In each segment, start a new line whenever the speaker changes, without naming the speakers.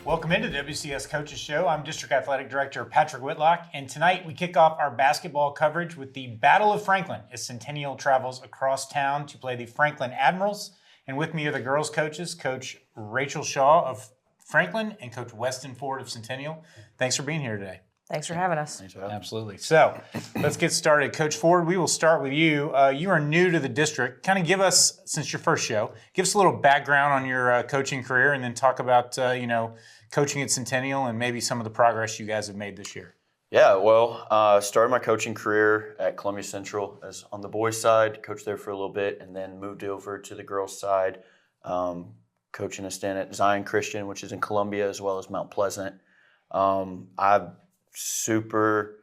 Welcome into the WCS Coaches Show. I'm District Athletic Director Patrick Whitlock, and tonight we kick off our basketball coverage with the Battle of Franklin as Centennial travels across town to play the Franklin Admirals. And with me are the girls' coaches, Coach Rachel Shaw of Franklin and Coach Weston Ford of Centennial. Thanks for being here today.
Thanks for having us.
Absolutely. So let's get started. Coach Ford, we will start with you. You are new to the district. Kind of give us, since your first show, give us a little background on your coaching career and then talk about, coaching at Centennial and maybe some of the progress you guys have made this year.
Yeah, well, started my coaching career at Columbia Central as on the boys' side, coached there for a little bit, and then moved over to the girls' side, coaching a stint at Zion Christian, which is in Columbia, as well as Mount Pleasant. I'm super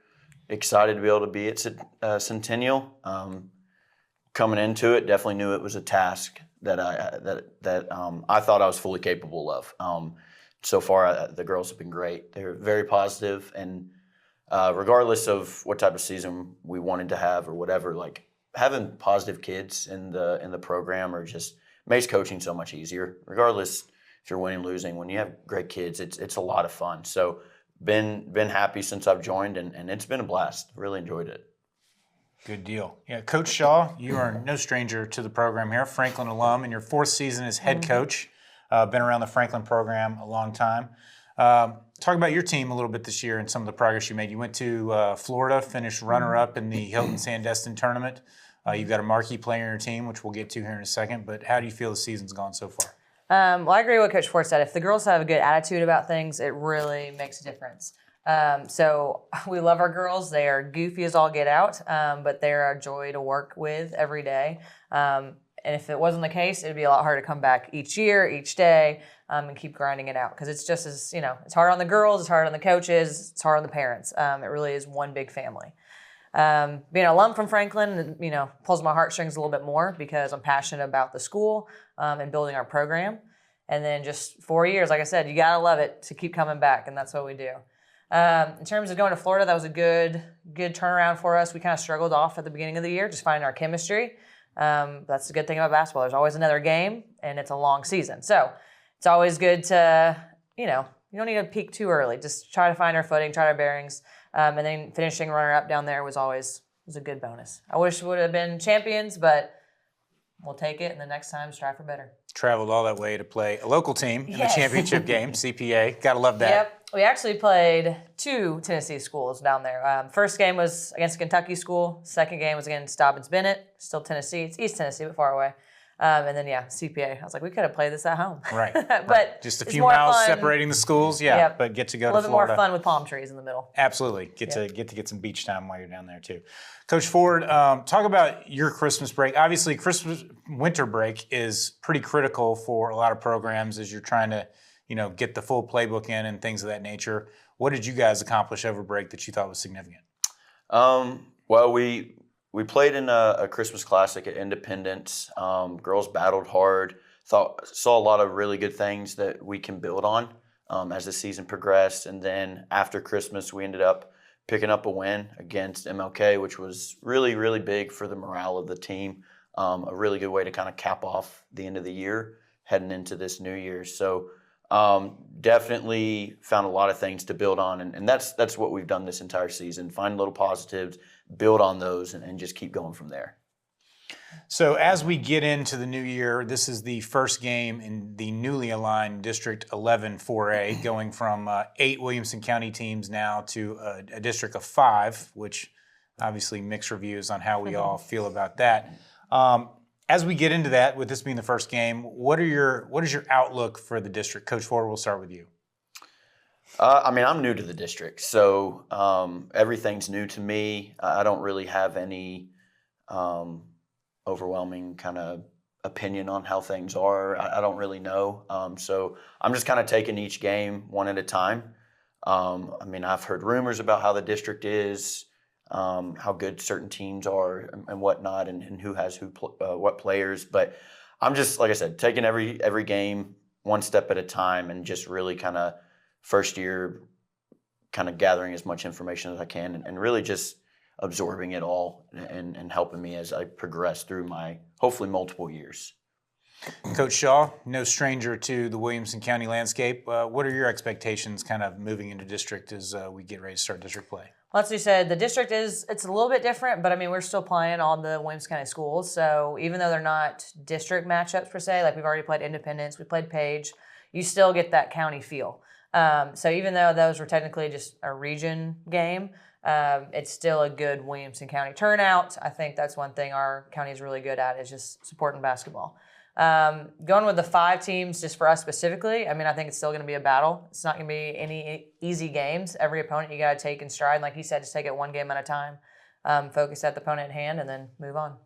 excited to be able to be at Centennial. Coming into it, definitely knew it was a task that I thought I was fully capable of. So far, the girls have been great. They're very positive, and regardless of what type of season we wanted to have or whatever, like having positive kids in the program or just makes coaching so much easier. Regardless if you're winning, losing, when you have great kids, it's a lot of fun. So been happy since I've joined, and it's been a blast. Really enjoyed it.
Good deal. Yeah, Coach Shaw, you are no stranger to the program here, Franklin alum, in your fourth season as head coach. Been around the Franklin program a long time. Talk about your team a little bit this year and some of the progress you made. You went to Florida, finished runner-up in the Hilton Sandestin tournament. You've got a marquee player in your team, which we'll get to here in a second. But how do you feel the season's gone so far?
Well, I agree with what Coach Ford said. If the girls have a good attitude about things, it really makes a difference. So we love our girls. They are goofy as all get out, but they're a joy to work with every day. And if it wasn't the case, it'd be a lot harder to come back each year, each day, and keep grinding it out. Because it's just as, it's hard on the girls, it's hard on the coaches, it's hard on the parents. It really is one big family. Being an alum from Franklin, pulls my heartstrings a little bit more because I'm passionate about the school and building our program. And then just 4 years, like I said, you got to love it to keep coming back, and that's what we do. In terms of going to Florida, that was a good turnaround for us. We kind of struggled off at the beginning of the year, just finding our chemistry. That's the good thing about basketball. There's always another game, and it's a long season. So it's always good to, you don't need to peak too early. Just try to find our footing, try our bearings. And then finishing runner-up down there was a good bonus. I wish we would have been champions, but we'll take it, and the next time strive for better.
Traveled all that way to play a local team in the championship game, CPA. Got to love that.
Yep. We actually played 2 Tennessee schools down there. First game was against a Kentucky school. Second game was against Dobbins-Bennett, still Tennessee. It's East Tennessee, but far away. And then, CPA. I was like, we could have played this at home.
Right.
But
just a few miles separating the schools, but get to go to Florida.
A little bit more fun with palm trees in the middle.
Absolutely. Get to get some beach time while you're down there, too. Coach Ford, talk about your Christmas break. Obviously, winter break is pretty critical for a lot of programs as you're trying to, get the full playbook in and things of that nature. What did you guys accomplish over break that you thought was significant?
Well, we played in a Christmas Classic at Independence. Girls battled hard. Saw a lot of really good things that we can build on as the season progressed. And then after Christmas, we ended up picking up a win against MLK, which was really, really big for the morale of the team. A really good way to kind of cap off the end of the year heading into this new year. So definitely found a lot of things to build on. And that's what we've done this entire season. Find little positives, build on those, and just keep going from there.
So as we get into the new year, this is the first game in the newly aligned District 11 4A, going from 8 Williamson County teams now to a district of 5, which obviously mixed reviews on how we all feel about that. As we get into that, with this being the first game, what is your outlook for the district? Coach Ford, we'll start with you.
I'm new to the district, so everything's new to me. I don't really have any overwhelming kind of opinion on how things are. I don't really know. So I'm just kind of taking each game one at a time. I've heard rumors about how the district is, how good certain teams are and whatnot, and who has what players. But I'm just, like I said, taking every game one step at a time and just really kind of first year kind of gathering as much information as I can and really just absorbing it all and helping me as I progress through my hopefully multiple years.
Coach Shaw, no stranger to the Williamson County landscape. What are your expectations kind of moving into district as we get ready to start district play?
Well, as we said, the district it's a little bit different, but I mean, we're still playing all the Williamson County schools. So even though they're not district matchups per se, like we've already played Independence, we played Page, you still get that county feel. So even though those were technically just a region game, it's still a good Williamson County turnout. I think that's one thing our county is really good at is just supporting basketball. Going with the 5 teams just for us specifically, I mean, I think it's still going to be a battle. It's not going to be any easy games. Every opponent you got to take in stride. Like he said, just take it one game at a time, focus at the opponent at hand, and then move on.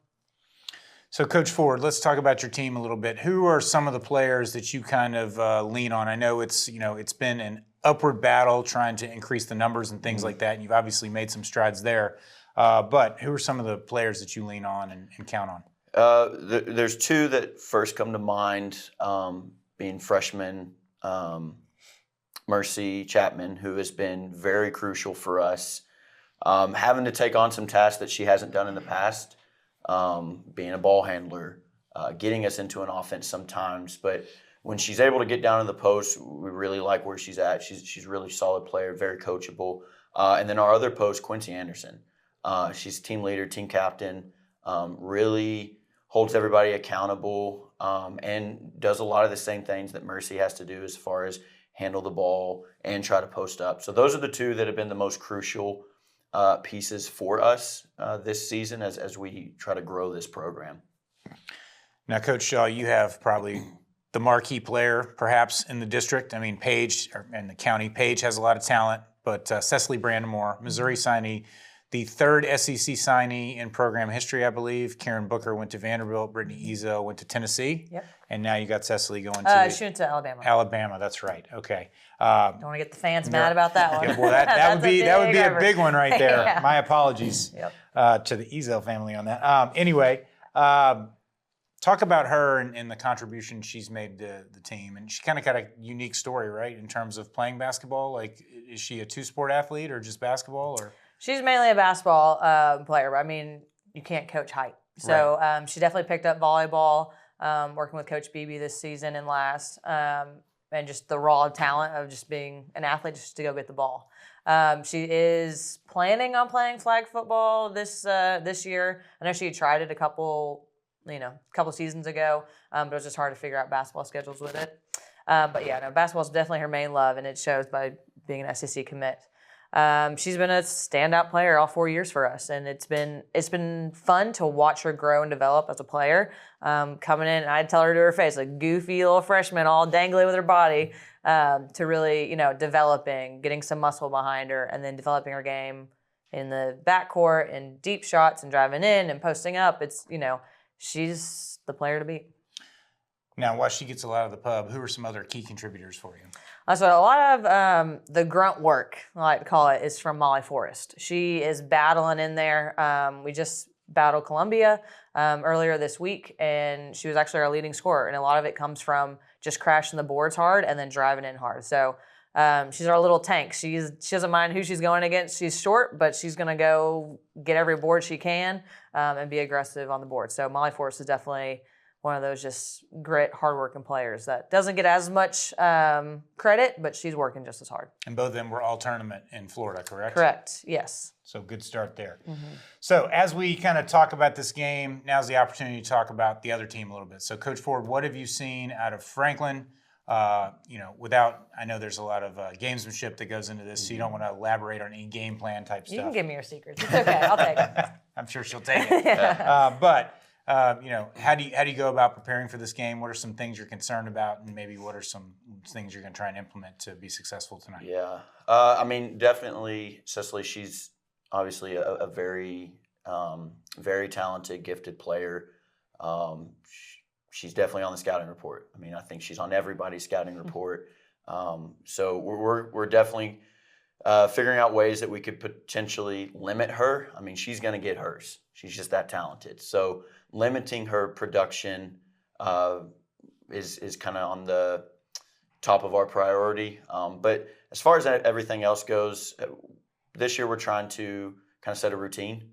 So, Coach Ford, let's talk about your team a little bit. Who are some of the players that you kind of lean on? I know it's been an upward battle trying to increase the numbers and things like that, and you've obviously made some strides there. But who are some of the players that you lean on and count on?
There's 2 that first come to mind, being freshman Mercy Chapman, who has been very crucial for us, having to take on some tasks that she hasn't done in the past, being a ball handler, getting us into an offense sometimes. But when she's able to get down to the post, we really like where she's at. She's a really solid player, very coachable. And then our other post, Quincy Anderson. She's team leader, team captain, really holds everybody accountable, and does a lot of the same things that Mercy has to do as far as handle the ball and try to post up. So those are the 2 that have been the most crucial pieces for us this season as we try to grow this program.
Now, Coach Shaw, you have probably the marquee player perhaps in the district. I mean, Page, and the county, Page has a lot of talent, but Cecily Brandamore, Missouri signee, the 3rd SEC signee in program history, I believe. Karen Booker went to Vanderbilt. Brittany Ezo went to Tennessee.
Yep.
And now you got Cecily going to
She went to Alabama.
Alabama. That's right. Okay.
Don't want to get the fans mad about that one.
Yeah, well, that would be a big one right there.
Yeah.
My apologies to the Ezo family on that. Anyway, talk about her and the contribution she's made to the team. And she kind of got a unique story, right, in terms of playing basketball. Like, is she a 2-sport athlete or just basketball? Or
She's mainly a basketball player, but I mean, you can't coach height. So she definitely picked up volleyball, working with Coach Beebe this season and last, and just the raw talent of just being an athlete just to go get the ball. She is planning on playing flag football this year. I know she had tried it a couple seasons ago, but it was just hard to figure out basketball schedules with it. But yeah, no, basketball is definitely her main love, and it shows by being an SEC commit. She's been a standout player all 4 years for us, and it's been fun to watch her grow and develop as a player. Coming in, and I'd tell her to her face, a goofy little freshman, all dangly with her body, to really, developing, getting some muscle behind her, and then developing her game in the backcourt and deep shots and driving in and posting up. It's, she's the player to beat.
now, while she gets a lot of the pub, who are some other key contributors for you?
So a lot of the grunt work, I like to call it, is from Molly Forrest. She is battling in there. We just battled Columbia earlier this week, and she was actually our leading scorer. And a lot of it comes from just crashing the boards hard and then driving in hard. So she's our little tank. She doesn't mind who she's going against. She's short, but she's going to go get every board she can and be aggressive on the board. So Molly Forrest is definitely one of those just grit, hardworking players that doesn't get as much credit, but she's working just as hard.
And both of them were all tournament in Florida, correct?
Correct, yes.
So good start there.
Mm-hmm.
So as we kind of talk about this game, now's the opportunity to talk about the other team a little bit. So Coach Ford, what have you seen out of Franklin? I know there's a lot of gamesmanship that goes into this, so you don't want to elaborate on any game plan type stuff.
You can give me your secrets. It's okay. I'll take it.
I'm sure she'll take it. But how do you go about preparing for this game? What are some things you're concerned about, and maybe what are some things you're going to try and implement to be successful tonight?
Yeah, definitely Cecily. She's obviously a very, very talented, gifted player. She's definitely on the scouting report. I think she's on everybody's scouting report. So we're definitely figuring out ways that we could potentially limit her. She's going to get hers. She's just that talented. So limiting her production is kind of on the top of our priority. But as far as everything else goes, this year we're trying to kind of set a routine.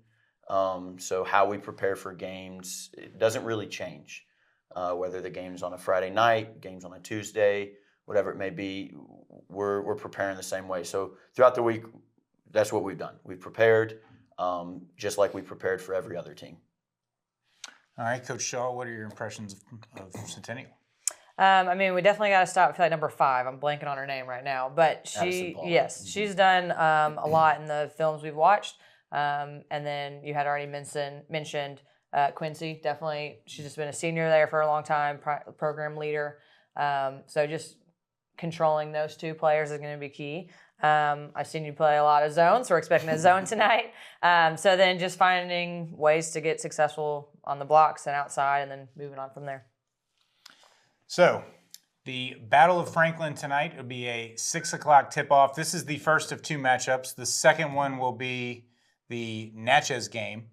So how we prepare for games, it doesn't really change. whether the game's on a Friday night, game's on a Tuesday, whatever it may be, we're preparing the same way. So throughout the week, that's what we've done. We've prepared just like we prepared for every other team.
All right, Coach Shaw, what are your impressions of Centennial?
I mean, we definitely got to stop. I feel like number 5. I'm blanking on her name right now, but she's done a lot in the films we've watched. And then you had already mentioned Quincy. Definitely, she's just been a senior there for a long time, program leader. So just controlling those 2 players is going to be key. I've seen you play a lot of zone, so we're expecting a zone tonight. So then just finding ways to get successful on the blocks and outside, and then moving on from there.
So, the Battle of Franklin tonight will be a 6 o'clock tip-off. This is the first of 2 matchups. The second one will be the Natchez game.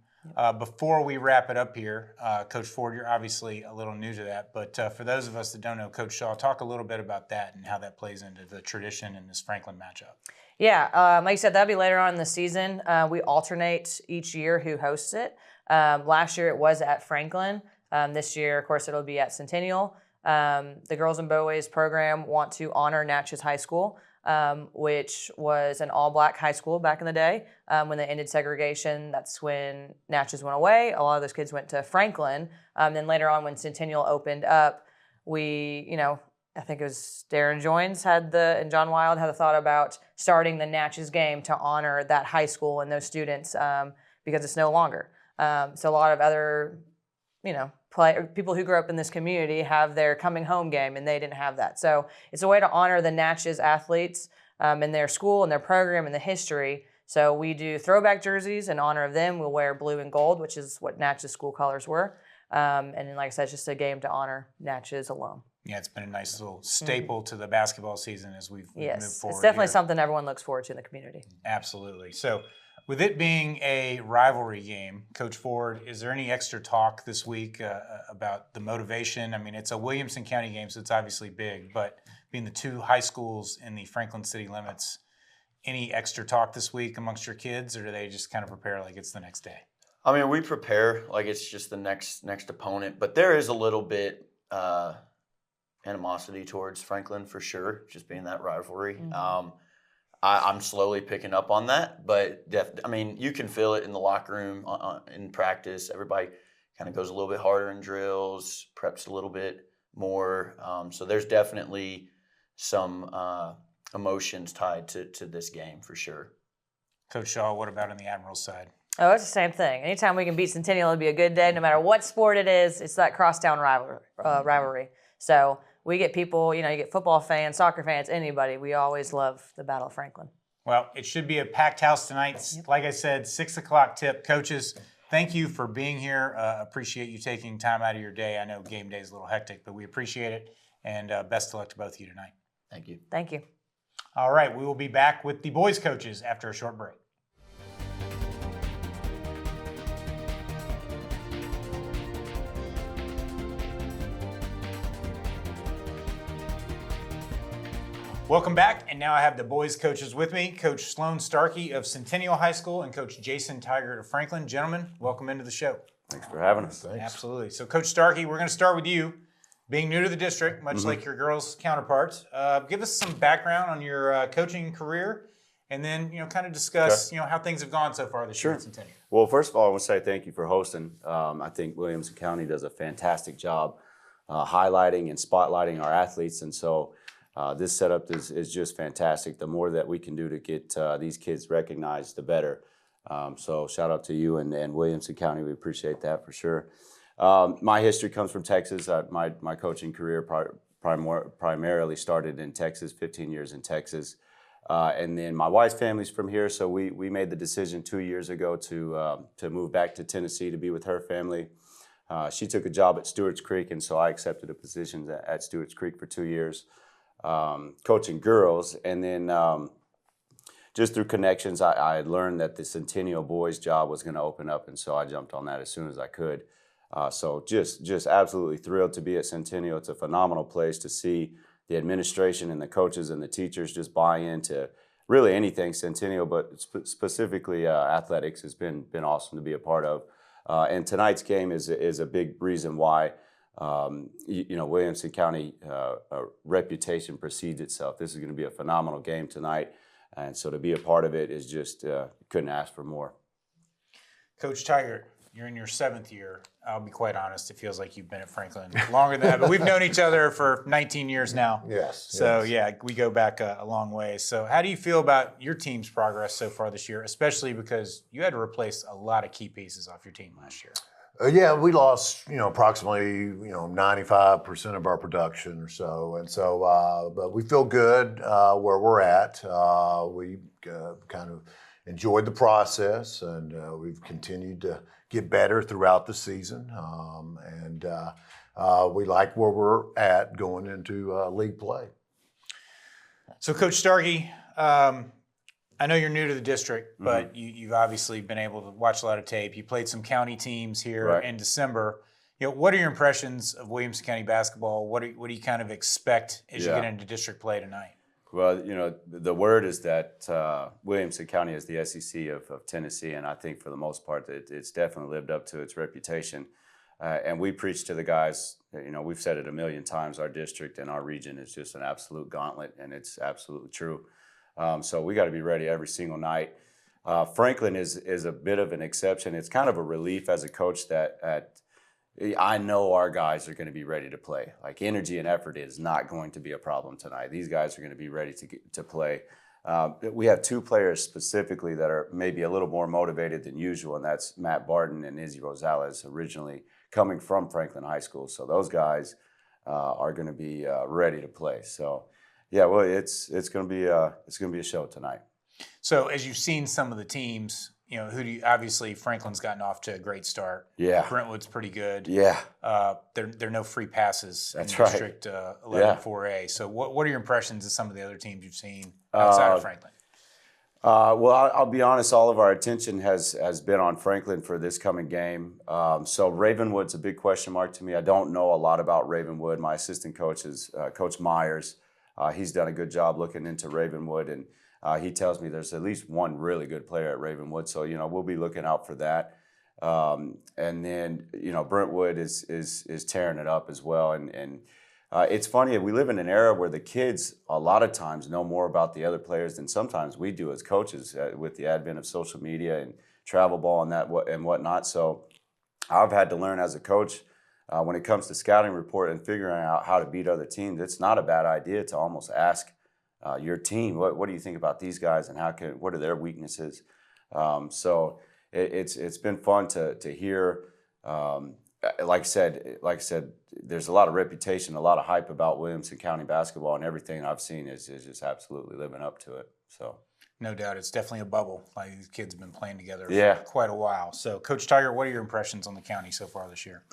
Before we wrap it up here, Coach Ford, you're obviously a little new to that, but for those of us that don't know Coach Shaw, talk a little bit about that and how that plays into the tradition in this Franklin matchup.
Yeah, like you said, that'll be later on in the season. We alternate each year who hosts it. Last year it was at Franklin. This year, of course, it'll be at Centennial. The Girls and Boways program want to honor Natchez High School, which was an all-black high school back in the day. When they ended segregation, that's when Natchez went away. A lot of those kids went to Franklin. Then later on, when Centennial opened up, I think it was Darren Joines and John Wild had the thought about starting the Natchez game to honor that high school and those students because it's no longer. So a lot of other, people who grew up in this community have their coming home game, and they didn't have that. So it's a way to honor the Natchez athletes in their school and their program and the history. So we do throwback jerseys in honor of them. We'll wear blue and gold, which is what Natchez school colors were. And then, like I said, it's just a game to honor Natchez alum.
Yeah, it's been a nice little staple to the basketball season as we've moved forward.
It's definitely
here.
something everyone looks forward to in the community.
Absolutely. So with it being a rivalry game, Coach Ford, is there any extra talk this week about the motivation? I mean, it's a Williamson County game, so it's obviously big, but being the 2 high schools in the Franklin city limits, any extra talk this week amongst your kids, or do they just kind of prepare like it's the next day?
I mean, we prepare like it's just the next opponent, but there is a little bit animosity towards Franklin for sure, just being that rivalry. Mm-hmm. I'm slowly picking up on that, but you can feel it in the locker room, in practice. Everybody kind of goes a little bit harder in drills, preps a little bit more. So there's definitely some emotions tied to this game for sure.
Coach Shaw, what about on the Admirals side?
Oh, it's the same thing. Anytime we can beat Centennial, it'll be a good day. No matter what sport it is, it's that crosstown rivalry. So we get people, you get football fans, soccer fans, anybody. We always love the Battle of Franklin.
Well, it should be a packed house tonight. Like I said, 6 o'clock tip. Coaches, thank you for being here. Appreciate you taking time out of your day. I know game day is a little hectic, but we appreciate it. And best of luck to both of you tonight.
Thank you.
Thank you.
All right, we will be back with the boys coaches after a short break. Welcome back, and now I have the boys coaches with me, Coach Sloan Starkey of Centennial High School and Coach Jason Tigert of Franklin. Gentlemen, welcome into the show.
Thanks for having us.
Thanks.
Absolutely. So, Coach Starkey, we're going to start with you. Being new to the district, much like your girls' counterparts, give us some background on your coaching career, and then kind of discuss how things have gone so far this year at Centennial.
Well, first of all, I want to say thank you for hosting. I think Williamson County does a fantastic job highlighting and spotlighting our athletes, and so this setup is just fantastic. The more that we can do to get these kids recognized, the better. So shout out to you and Williamson County. We appreciate that for sure. My history comes from Texas. My coaching career primarily started in Texas, 15 years in Texas. And then my wife's family's from here, so we made the decision 2 years ago to move back to Tennessee to be with her family. She took a job at Stewart's Creek, and so I accepted a position at Stewart's Creek for 2 years. Coaching girls, and then just through connections, I had learned that the Centennial boys job was going to open up, and so I jumped on that as soon as I could. So just absolutely thrilled to be at Centennial. It's a phenomenal place to see the administration and the coaches and the teachers just buy into really anything Centennial, but specifically athletics has been awesome to be a part of. And tonight's game is a big reason why. Williamson County reputation precedes itself. This is going to be a phenomenal game tonight, and so to be a part of it is just couldn't ask for more.
Coach Tiger, you're in your 7th year. I'll be quite honest, it feels like you've been at Franklin longer than that, but we've known each other for 19 years now.
Yes.
So,
yes.
yeah, we go back a long way. So how do you feel about your team's progress so far this year, especially because you had to replace a lot of key pieces off your team last year?
Yeah, we lost, approximately, 95% of our production or so. And so, but we feel good where we're at. We kind of enjoyed the process, and we've continued to get better throughout the season. And we like where we're at going into league play.
So, Coach Starkey, I know you're new to the district, but you've obviously been able to watch a lot of tape. You played some county teams here in December. What are your impressions of Williamson County basketball? What do you kind of expect as you get into district play tonight?
Well, the word is that Williamson County is the SEC of Tennessee, and I think for the most part it's definitely lived up to its reputation. And we preach to the guys, we've said it a million times, our district and our region is just an absolute gauntlet, and it's absolutely true. So we got to be ready every single night. Franklin is a bit of an exception. It's kind of a relief as a coach that I know our guys are going to be ready to play. Like, energy and effort is not going to be a problem tonight. These guys are going to be ready to play. We have 2 players specifically that are maybe a little more motivated than usual, and that's Matt Barton and Izzy Rosales, originally coming from Franklin High School. So those guys are going to be ready to play. So, yeah, well, it's going to be a show tonight.
So, as you've seen some of the teams, obviously Franklin's gotten off to a great start.
Yeah.
Brentwood's pretty good.
Yeah.
There are no free passes in
That's right.
District 11 4A. So, what are your impressions of some of the other teams you've seen outside of Franklin?
Well, I'll be honest, all of our attention has been on Franklin for this coming game. So Ravenwood's a big question mark to me. I don't know a lot about Ravenwood. My assistant coach is Coach Myers. He's done a good job looking into Ravenwood, and he tells me there's at least one really good player at Ravenwood. So, we'll be looking out for that. And then, Brentwood is tearing it up as well. And it's funny, we live in an era where the kids a lot of times know more about the other players than sometimes we do as coaches with the advent of social media and travel ball and whatnot. So I've had to learn as a coach when it comes to scouting report and figuring out how to beat other teams. It's not a bad idea to almost ask your team, what do you think about these guys, and what are their weaknesses? So it's been fun to hear. Like I said, there's a lot of reputation, a lot of hype about Williamson County basketball, and everything I've seen is just absolutely living up to it. So,
no doubt, it's definitely a bubble. Like, these kids have been playing together for quite a while. So, Coach Tiger, what are your impressions on the county so far this year?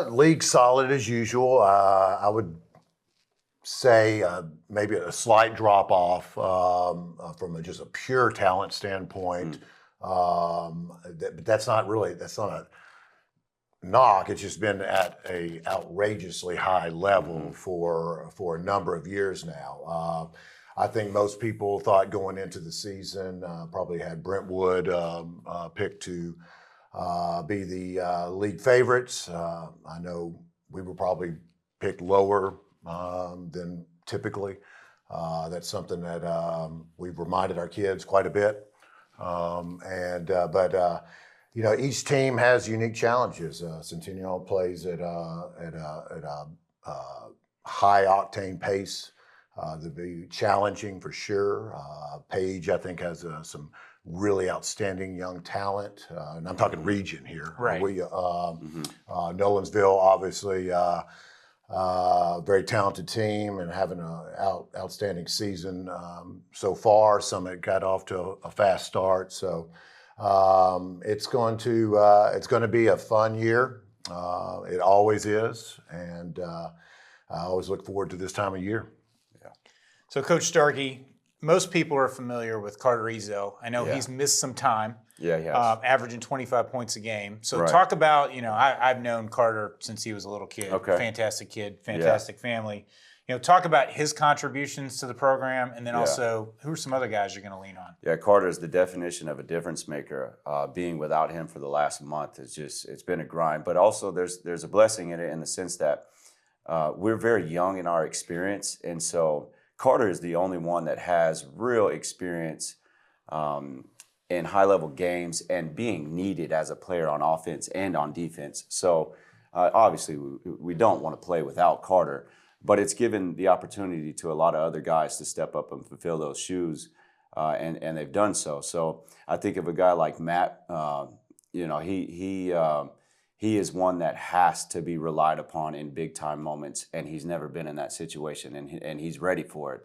League solid as usual. I would say maybe a slight drop off from just a pure talent standpoint. But that's not a knock. It's just been at a outrageously high level for a number of years now. I think most people thought going into the season, probably had Brentwood picked to be the league favorites. I know we were probably picked lower than typically. That's something that we've reminded our kids quite a bit. But each team has unique challenges. Centennial plays at a high octane pace. They'll be challenging for sure. Page, I think, has some really outstanding young talent, and I'm talking region here.
Right.
Nolensville, obviously, very talented team and having an outstanding season so far. Summit got off to a fast start, so it's going to be a fun year. It always is, and I always look forward to this time of year.
So, Coach Starkey, most people are familiar with Carter Ezel. I know he's missed some time.
Yeah, he has.
Averaging 25 points a game. So
Right.
talk about, I've known Carter since he was a little kid.
Okay.
Fantastic kid, fantastic family. Talk about his contributions to the program, and then also who are some other guys you're going to lean on?
Yeah, Carter is the definition of a difference maker. Being without him for the last month it's been a grind. But also there's a blessing in it in the sense that we're very young in our experience, and so Carter is the only one that has real experience in high-level games and being needed as a player on offense and on defense. So obviously we don't want to play without Carter, but it's given the opportunity to a lot of other guys to step up and fulfill those shoes, and they've done so. So I think of a guy like Matt. He is one that has to be relied upon in big time moments, and he's never been in that situation, and he's ready for it.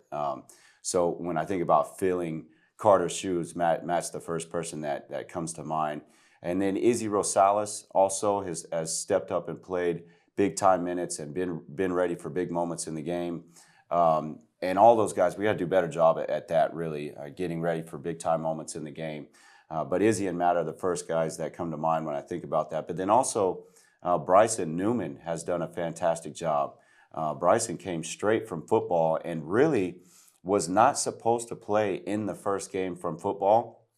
So when I think about filling Carter's shoes, Matt's the first person that comes to mind. And then Izzy Rosales also has stepped up and played big time minutes and been ready for big moments in the game. And all those guys, we got to do a better job at that, really, getting ready for big time moments in the game. But Izzy and Matt are the first guys that come to mind when I think about that. But then also Bryson Newman has done a fantastic job. Bryson came straight from football and really was not supposed to play in the first game from football.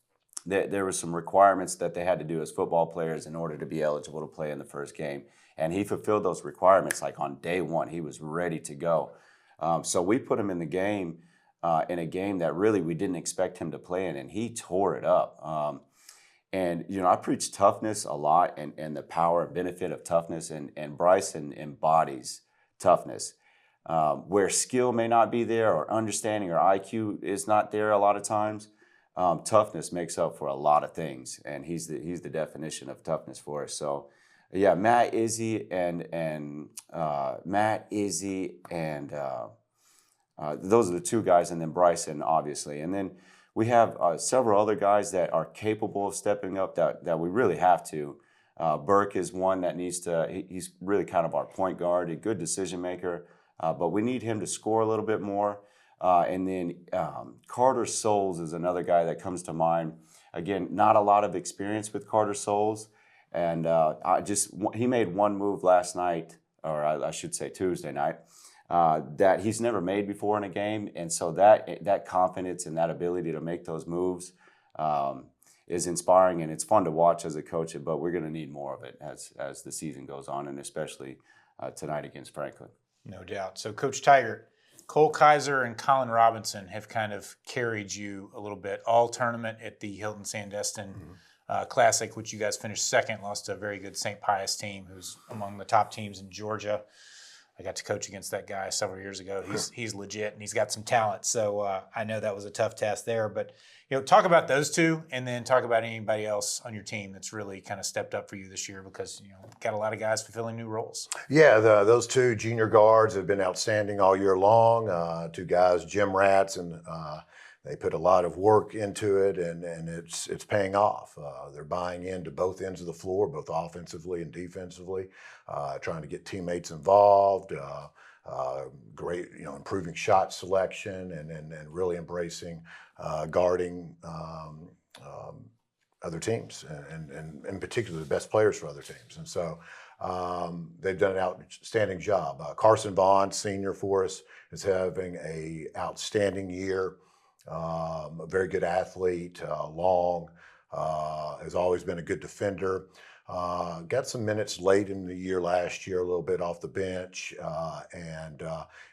There were some requirements that they had to do as football players in order to be eligible to play in the first game. And he fulfilled those requirements like on day one. He was ready to go. So we put him in the game, in a game that really we didn't expect him to play in, and he tore it up. And, I preach toughness a lot and the power and benefit of toughness, and Bryson embodies toughness. Where skill may not be there, or understanding or IQ is not there a lot of times, toughness makes up for a lot of things, and he's the definition of toughness for us. So, yeah, Matt, Izzy, and those are the two guys, and then Bryson, obviously. And then we have several other guys that are capable of stepping up that we really have to. Burke is one that needs to, he's really kind of our point guard, a good decision maker, but we need him to score a little bit more. And then Carter Souls is another guy that comes to mind. Again, not a lot of experience with Carter Souls. And he made one move last night, or I should say Tuesday night, that he's never made before in a game. And so that confidence and that ability to make those moves is inspiring, and it's fun to watch as a coach, but we're going to need more of it as the season goes on, and especially tonight against Franklin.
No doubt. So, Coach Tiger, Cole Kaiser and Colin Robinson have kind of carried you a little bit all tournament at the Hilton Sandestin Classic, which you guys finished second, lost to a very good St. Pius team who's among the top teams in Georgia. I got to coach against that guy several years ago. He's legit, and he's got some talent. So I know that was a tough task there. But, talk about those two, and then talk about anybody else on your team that's really kind of stepped up for you this year, because, got a lot of guys fulfilling new roles.
Yeah, those two junior guards have been outstanding all year long. Two guys, gym rats, and they put a lot of work into it, and it's paying off. They're buying into both ends of the floor, both offensively and defensively, trying to get teammates involved, great, improving shot selection, and really embracing guarding other teams, and in particular the best players for other teams. And so they've done an outstanding job. Carson Vaughn, senior for us, is having an outstanding year. A very good athlete, long, has always been a good defender. Got some minutes late in the year last year, a little bit off the bench, and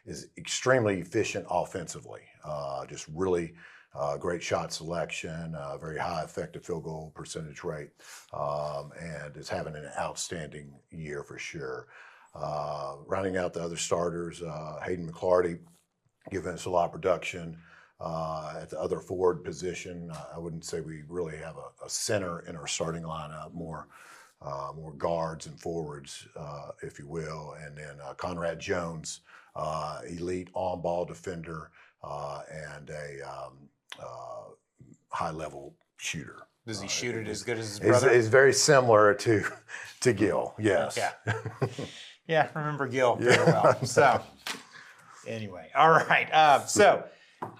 is extremely efficient offensively. Just really great shot selection, very high effective field goal percentage rate, and is having an outstanding year for sure. Rounding out the other starters, Hayden McClarty, giving us a lot of production. At the other forward position, I wouldn't say we really have a center in our starting lineup, more guards and forwards, if you will. And then Conrad Jones, elite on-ball defender, and a high-level shooter.
Does he shoot it as good as his brother?
He's very similar to Gil, yes.
Yeah. Yeah, remember Gil very well. So, anyway, all right. So,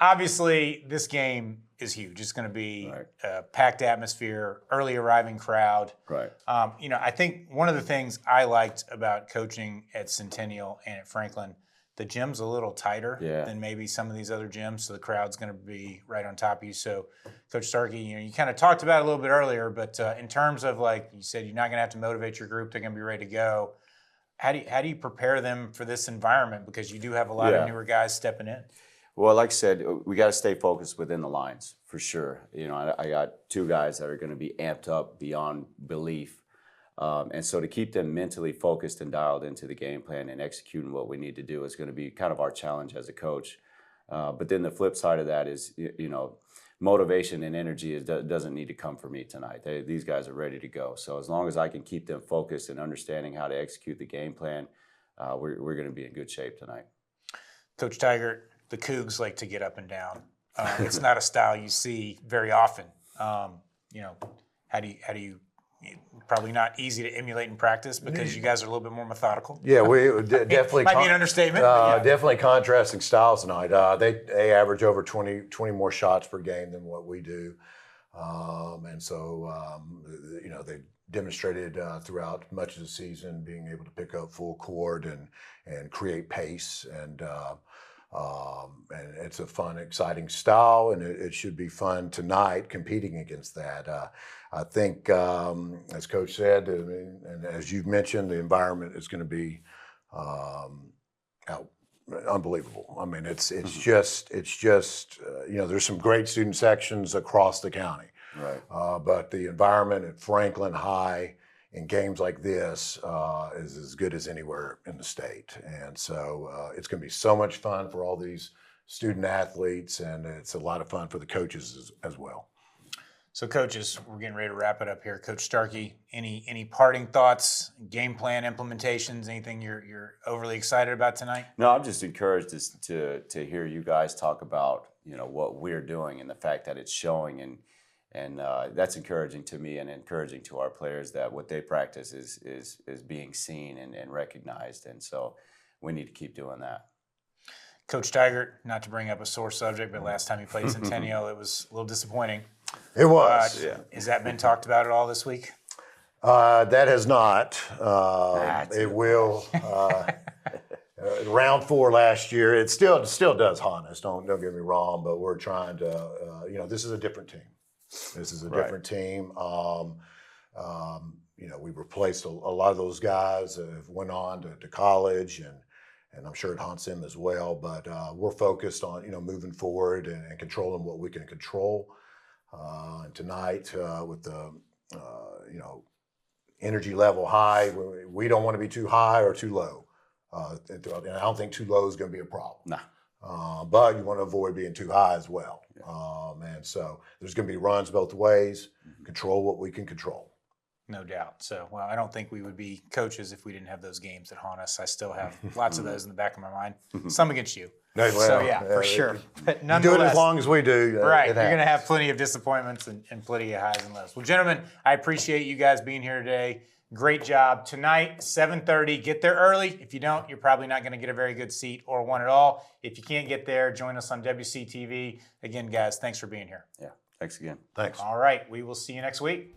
obviously, this game is huge. It's going to be a packed atmosphere, early arriving crowd.
Right.
I think one of the things I liked about coaching at Centennial and at Franklin, the gym's a little tighter than maybe some of these other gyms, so the crowd's going to be right on top of you. So, Coach Starkey, you kind of talked about it a little bit earlier, but in terms of, like you said, you're not going to have to motivate your group. They're going to be ready to go. How do you prepare them for this environment? Because you do have a lot of newer guys stepping in.
Well, like I said, we got to stay focused within the lines for sure. You know, I got two guys that are going to be amped up beyond belief. And so to keep them mentally focused and dialed into the game plan and executing what we need to do is going to be kind of our challenge as a coach. But then the flip side of that is, you know, motivation and energy doesn't need to come from me tonight. These guys are ready to go. So as long as I can keep them focused and understanding how to execute the game plan, we're going to be in good shape tonight.
Coach Tiger, the Cougs like to get up and down. It's not a style you see very often. You know, how do you probably not easy to emulate in practice because you guys are a little bit more methodical.
Yeah, we definitely
might be an understatement.
Definitely contrasting styles tonight. They average over 20 more shots per game than what we do, and so you know, they demonstrated throughout much of the season being able to pick up full court and create pace, and it's a fun, exciting style, and it should be fun tonight competing against that. I think, as Coach said, and as you've mentioned, the environment is going to be unbelievable. I mean, it's just you know, there's some great student sections across the county,
Right.
but the environment at Franklin High in games like this is as good as anywhere in the state, and so it's going to be so much fun for all these student athletes, and it's a lot of fun for the coaches as well.
So, coaches, we're getting ready to wrap it up here. Coach Starkey, any parting thoughts, game plan implementations, anything you're overly excited about tonight?
No, I'm just encouraged to hear you guys talk about, you know, what we're doing and the fact that it's showing, and that's encouraging to me and encouraging to our players that what they practice is being seen and recognized, and so we need to keep doing that.
Coach Tiger, not to bring up a sore subject, but last time you played Centennial, it was a little disappointing.
It was.
Has that been talked about at all this week?
That has not. It will. Round 4 last year, it still does haunt us. Don't get me wrong, but we're trying to. You know, this is a different team. This is a different team. You know, we replaced a lot of those guys that went on to college, and I'm sure it haunts them as well. But we're focused on, you know, moving forward and controlling what we can control. And tonight, with the you know, energy level high, we don't want to be too high or too low. And I don't think too low is going to be a problem.
No.
But you want to avoid being too high as well. And so there's going to be runs both ways. Control what we can control.
No doubt. So, well, I don't think we would be coaches if we didn't have those games that haunt us. I still have lots of those in the back of my mind. Some against you.
Well,
so, yeah, for sure. But
Do
nonetheless,
it as long as we do.
right. You're going to have plenty of disappointments and plenty of highs and lows. Well, gentlemen, I appreciate you guys being here today. Great job. Tonight, 7:30. Get there early. If you don't, you're probably not going to get a very good seat or one at all. If you can't get there, join us on WCTV. Again, guys, thanks for being here.
Yeah. Thanks again.
Thanks.
All right. We will see you next week.